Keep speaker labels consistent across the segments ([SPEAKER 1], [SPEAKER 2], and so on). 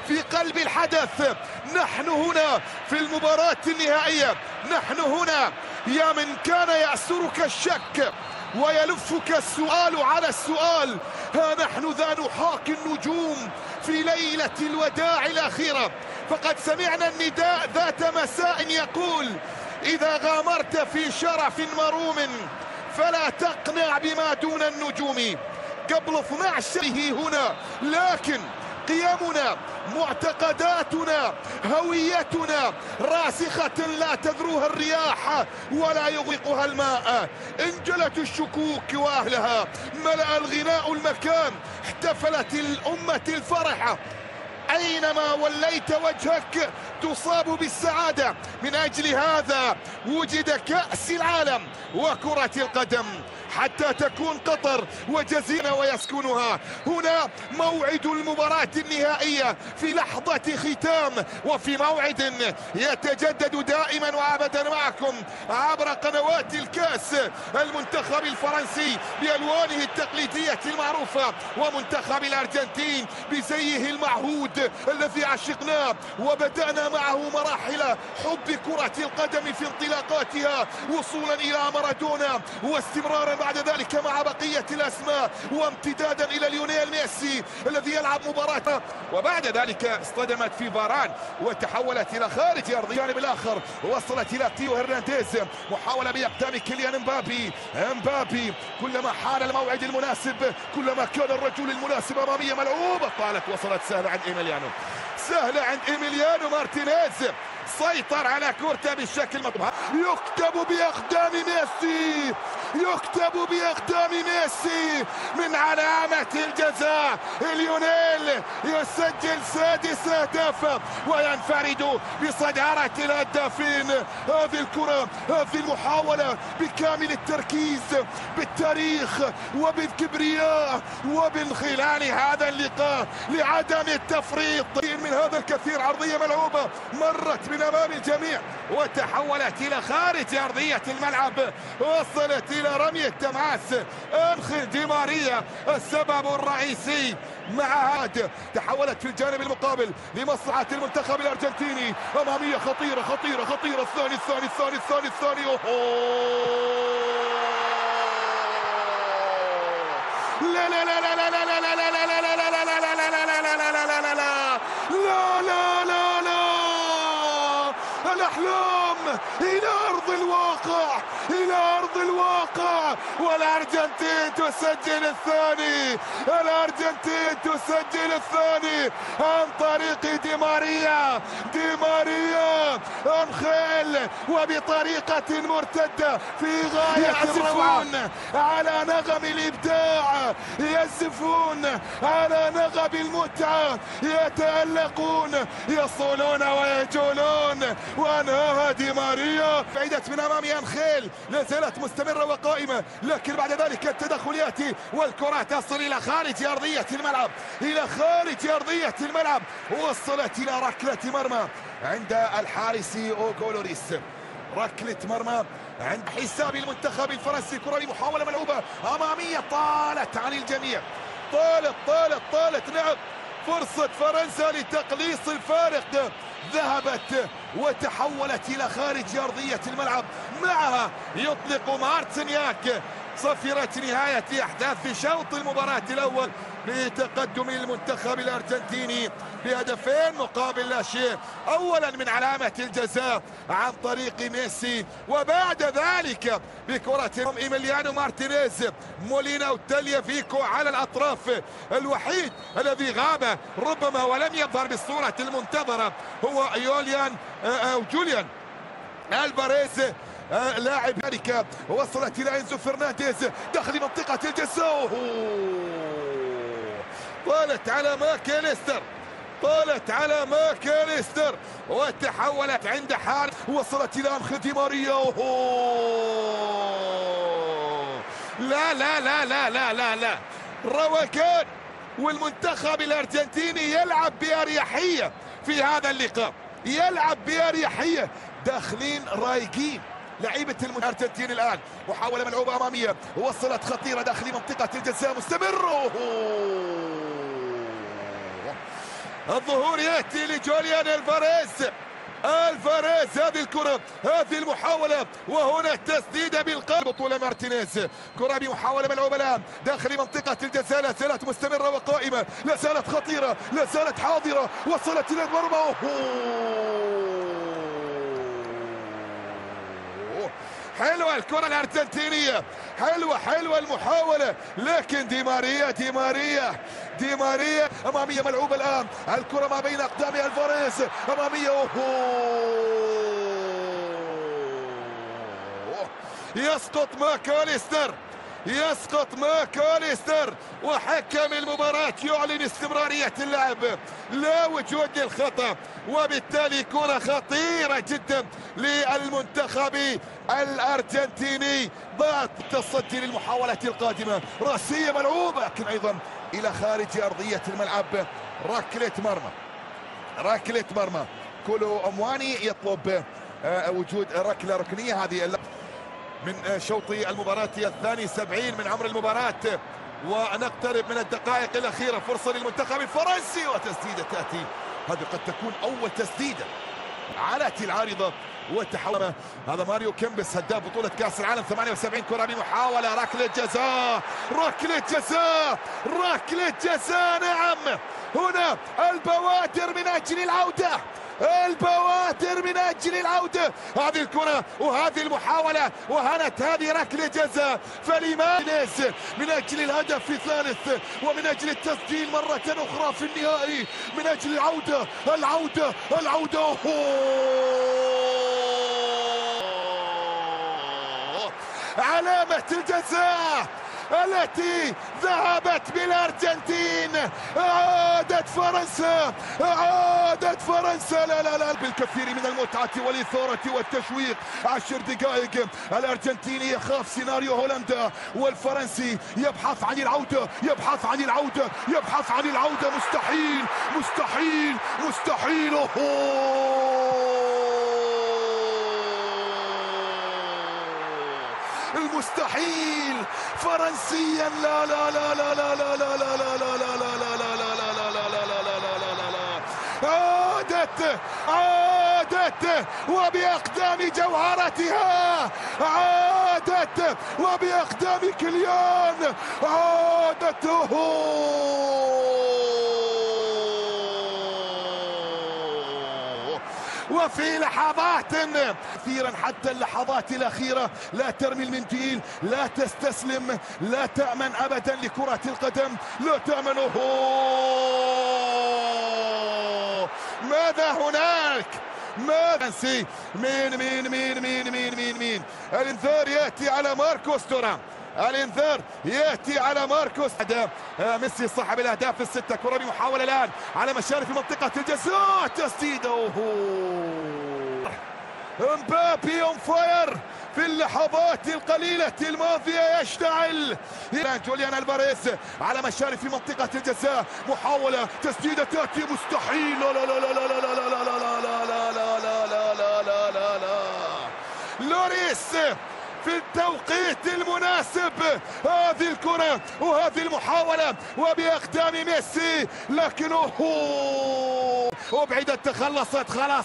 [SPEAKER 1] في قلب الحدث. نحن هنا في المباراة النهائية، نحن هنا يا من كان يأسرك الشك ويلفك السؤال على السؤال، ها نحن ذا نحاكي النجوم في ليلة الوداع الأخيرة. فقد سمعنا النداء ذات مساء يقول: إذا غامرت في شرف مروم فلا تقنع بما دون النجوم. قبل 12 هنا، لكن قيمنا، معتقداتنا، هويتنا راسخة لا تذروها الرياح ولا يغرقها الماء. انجلت الشكوك وأهلها، ملأ الغناء المكان، احتفلت الأمة الفرحة. أينما وليت وجهك تصاب بالسعادة. من أجل هذا وجد كأس العالم وكرة القدم حتى تكون قطر وجزيرة ويسكنها. هنا موعد المباراة النهائية في لحظة ختام، وفي موعد يتجدد دائما وابدا معكم عبر قنوات الكاس. المنتخب الفرنسي بألوانه التقليدية المعروفة، ومنتخب الأرجنتين بزيه المعهود الذي عشقناه وبدأنا معه مراحل حب كرة القدم في انطلاقاتها، وصولا إلى مارادونا واستمرارا بعد ذلك مع بقية الأسماء، وامتدادا إلى ليونيل ميسي الذي يلعب مباراة، وبعد ذلك اصطدمت في فاران وتحولت إلى خارج أرض الجانب الآخر، وصلت إلى تيو هرنانديز. محاولة بإقدام كيليان امبابي كلما حان الموعد المناسب، كلما كان الرجل المناسب أمامية ملعوبة، طالت وصلت سهلة عند إيميليانو مارتينيز. سيطر على كورتا بالشكل المطلوب. يكتب بأقدام ميسي من علامة الجزاء. ليونيل يسجل 6 أهداف وينفرد بصدارة الهدافين. هذه الكرة، هذه المحاولة بكامل التركيز، بالتاريخ وبالكبرياء، ومن خلال هذا اللقاء لعدم التفريط من هذا الكثير. عرضية ملعوبة مرت من أمام الجميع وتحولت إلى خارج أرضية الملعب، وصلت إلى رمي التماس. أنخيل دي ماريا السبب الرئيسي مع هاد. تحولت في الجانب المقابل لمصلحة المنتخب الأرجنتيني. أمامية خطيرة. الثاني لا لا لا لا لا لا لا لا لا لا لا لا لا لا لا، الأحلام إلى أرض الواقع، والأرجنتين تسجل الثاني، عن طريق دي ماريا أنخيل، وبطريقة مرتدة في غاية الروعة، على نغم الإبداع، يزفون على نغم المتعة، يتألقون، يصولون ويجولون، وأنهاها دي ماريا. بعيدت من أمام أنخيل، لا زالت مستمرة وقائمة، لكن بعد ذلك التدخل يأتي والكرة تصل إلى خارج أرضية الملعب، وصلت إلى ركلة مرمى عند الحارس أوغو لوريس. ركلة مرمى عند حساب المنتخب الفرنسي. كرة محاولة ملعوبة أمامية، طالت عن الجميع، طالت. نعم، فرصة فرنسا لتقليص الفارق ذهبت وتحولت إلى خارج أرضية الملعب. معها يطلق مارتينياك صفرة نهاية أحداث شوط المباراة الأول بتقدم المنتخب الأرجنتيني بهدفين مقابل لا شيء. أولا من علامة الجزاء عن طريق ميسي، وبعد ذلك بكرة إيميليانو مارتينيز. مولينا وتاليافيكو على الأطراف. الوحيد الذي غاب ربما ولم يظهر بالصورة المنتظرة هو جوليان ألفاريز لاعب ذلك. وصلت إلى إنزو فرنانديز داخل منطقة الجزاء، طالت على ماكاليستر وتحولت عند حارس. وصلت إلى أنخيل دي ماريا. لا روكان، والمنتخب الأرجنتيني يلعب بأريحية في هذا اللقاء، داخلين رايقين لعيبة الأرجنتين. الآن محاولة ملعوبة أمامية، وصلت خطيرة داخل منطقة الجزاء، مستمر. الظهور ياتي لجوليان الفاريز. هذه الكرة، هذه المحاولة، وهنا التسديدة بالقلب. بطولة مارتينيز، كرة بمحاولة ملعوبة الآن داخل منطقة الجزاء، لا زالت مستمرة وقائمة، لا زالت خطيرة، لا زالت حاضرة، وصلت إلى المرمى. حلوة الكرة الأرجنتينية، حلوة المحاولة، لكن دي ماريا أمامية ملعوبة الآن، الكرة ما بين أقدام الفاريز أمامية. يسقط ماكاليستر، وحكم المباراة يعلن استمرارية اللعب، لا وجود للخطأ، وبالتالي كرة خطيرة جدا للمنتخب الأرجنتيني. ضاعت التصدي للمحاولات القادمة، راسية ملعوبة لكن أيضا إلى خارج أرضية الملعب. ركلة مرمى. كولو أمواني يطلب وجود ركنية. هذه من شوط المباراة الثاني، 70 من عمر المباراة، ونقترب من الدقائق الأخيرة. فرصة للمنتخب الفرنسي، وتسديدة تأتي، هذه قد تكون أول تسديدة علت العارضة وتحول. هذا ماريو كيمبس هداف بطولة كأس العالم 78. كرة بمحاولة، ركلة جزاء. نعم، هنا البوادر من أجل العودة، هذه الكرة وهذه المحاولة، وهانت هذه ركلة جزاء. فليمانيز من أجل الهدف الثالث، ومن أجل التسجيل مرة أخرى في النهائي، من أجل العودة. علامة الجزاء التي ذهبت بالأرجنتين. عادت فرنسا لا بالكثير من المتعة والإثارة والتشويق. 10 دقائق، الأرجنتيني يخاف سيناريو هولندا، والفرنسي يبحث عن العودة. مستحيل. المستحيل فرنسيا. لا عادت وبأقدام جوهرتها، عادت وبأقدام كليان، عادته. وفي لحظات كثيرا، حتى اللحظات الأخيرة، لا ترمي المنديل، لا تستسلم، لا تأمن أبدا لكرة القدم، لا تأمنه. ماذا هناك؟ مين الانذار يأتي على ماركوس تورام. هذا ميسي صاحب الاهداف الستة. كرة بمحاولة الان على مشارف منطقة الجزاء، تسديده. امبابي اون فاير في اللحظات القليلة الماضية، يشتعل. جوليان الفاريز على مشارف منطقة الجزاء، محاولة، تسديدة تأتي، مستحيل. لوريس في التوقيت المناسب، هذه الكرة وهذه المحاولة وبأقدام ميسي، لكنه أبعدت، تخلصت، خلاص.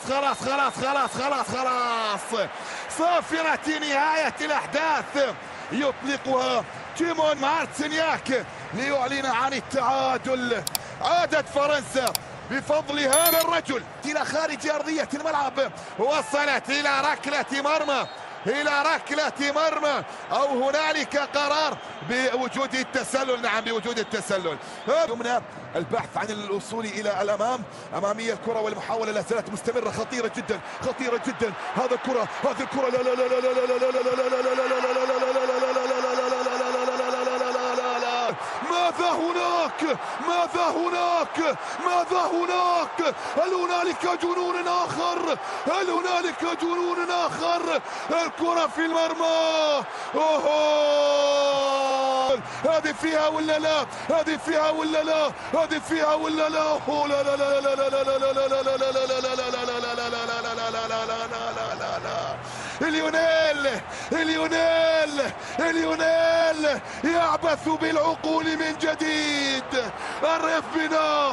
[SPEAKER 1] صافرة نهاية الأحداث يطلقها تيمون مارتينياك ليعلن عن التعادل. عادت فرنسا بفضل هذا الرجل إلى خارج أرضية الملعب، وصلت إلى ركلة مرمى، أو هنالك قرار بوجود التسلل. نعم، بوجود التسلل. يمنى البحث عن الوصول إلى الأمام. أمامية الكرة والمحاولة لا زالت مستمرة، خطيرة جدا. هذا الكرة ماذا هناك؟ هل هنالك جنون آخر؟ الكرة في المرمى. هذه فيها ولا لا؟ ليونيل يعبث بالعقول من جديد. الرف بنا،